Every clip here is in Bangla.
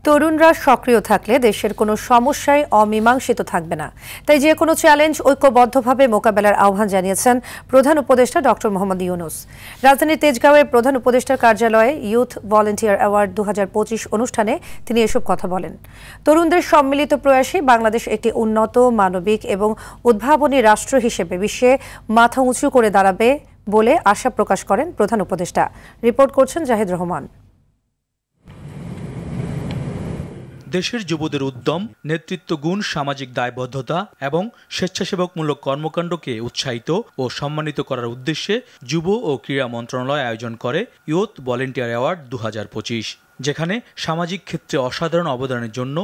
তরুণরা সক্রিয় থাকলে দেশের কোনো সমস্যাই অমীমাংসিত থাকবে না। তাই যে কোনো চ্যালেঞ্জ ঐক্যবদ্ধভাবে মোকাবেলার আহ্বান জানিয়েছেন প্রধান উপদেষ্টা ডক্টর মোহাম্মদ ইউনূস। রাজধানীর তেজগাঁওয়ে প্রধান উপদেষ্টার কার্যালয়ে ইউথ ভলেন্টিয়ার অ্যাওয়ার্ড 2025 অনুষ্ঠানে তিনি এসব কথা বলেন। তরুণদের সম্মিলিত প্রয়াসে বাংলাদেশ একটি উন্নত, মানবিক এবং উদ্ভাবনী রাষ্ট্র হিসেবে বিশ্বে মাথা উঁচু করে দাঁড়াবে বলে আশা প্রকাশ করেন প্রধান উপদেষ্টা। রিপোর্ট করছেন জাহিদ রহমান। দেশের যুবদের উদ্যম, নেতৃত্ব গুণ, সামাজিক দায়বদ্ধতা এবং স্বেচ্ছাসেবকমূলক কর্মকাণ্ডকে উৎসাহিত ও সম্মানিত করার উদ্দেশ্যে যুব ও ক্রীড়া মন্ত্রণালয় আয়োজন করে ইউথ ভলেন্টিয়ার অ্যাওয়ার্ড 2025, যেখানে সামাজিক ক্ষেত্রে অসাধারণ অবদানের জন্য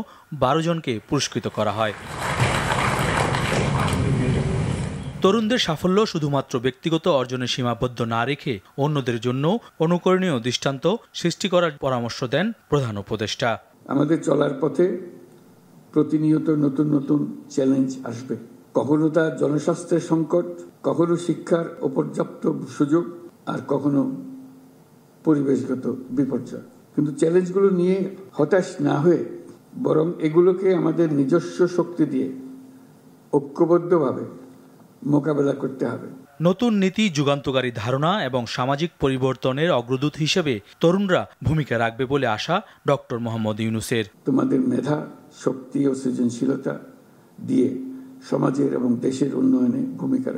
12 জনকে পুরস্কৃত করা হয়। তরুণদের সাফল্য শুধুমাত্র ব্যক্তিগত অর্জনে সীমাবদ্ধ না রেখে অন্যদের জন্য অনুকরণীয় দৃষ্টান্ত সৃষ্টি করার পরামর্শ দেন প্রধান উপদেষ্টা। আমাদের চলার পথে প্রতিনিয়ত নতুন নতুন চ্যালেঞ্জ আসবে। কখনো তা জনস্বাস্থ্যের সংকট, কখনো শিক্ষার অপর্যাপ্ত সুযোগ, আর কখনো পরিবেশগত বিপর্যয়। কিন্তু চ্যালেঞ্জগুলো নিয়ে হতাশ না হয়ে বরং এগুলোকে আমাদের নিজস্ব শক্তি দিয়ে ঐক্যবদ্ধভাবে মোকাবেলা করতে হবে। নতুন নীতি, যুগান্তকারী ধারণা এবং সামাজিক পরিবর্তনের অগ্রদূত হিসেবে তরুণরা ভূমিকা রাখবে বলে আশা ডক্টর মোহাম্মদ ইউনূসের। তোমাদের মেধা, শক্তি ও সৃজনশীলতা দিয়ে সমাজের এবং দেশের উন্নয়নে ভূমিকা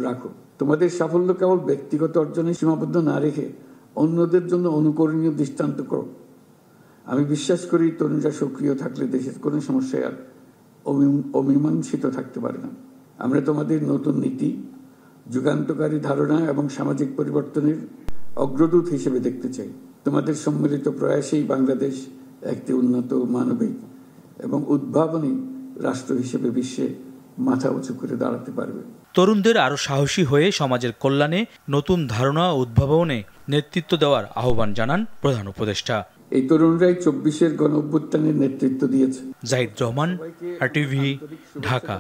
রাখো। তোমাদের সাফল্য কেবল ব্যক্তিগত অর্জনে সীমাবদ্ধ না রেখে অন্যদের জন্য অনুকরণীয় দৃষ্টান্ত করো। আমি বিশ্বাস করি তরুণরা সক্রিয় থাকলে দেশের কোনো সমস্যায় আর অমীমাংসিত থাকতে পারে না। আমরা তোমাদের নতুন নীতি, যুগান্তকারী ধারণা এবং সামাজিক পরিবর্তনের অগ্রদূত হিসেবে দেখতে চাই। তোমাদের সম্মিলিত প্রয়াসেই বাংলাদেশ একটি উন্নত, মানবিক এবং উদ্ভাবনী রাষ্ট্র হিসেবে বিশ্বে মাথা উঁচু করে দাঁড়াতে পারবে। তরুণদের আরও সাহসী হয়ে সমাজের কল্যাণে নতুন ধারণা ও উদ্ভাবনে নেতৃত্ব দেওয়ার আহ্বান জানান প্রধান উপদেষ্টা। এই তরুণরাই 24-এর গণ অভ্যুত্থানের নেতৃত্ব দিয়েছে। জাহিদ রহমান, RTV, ঢাকা।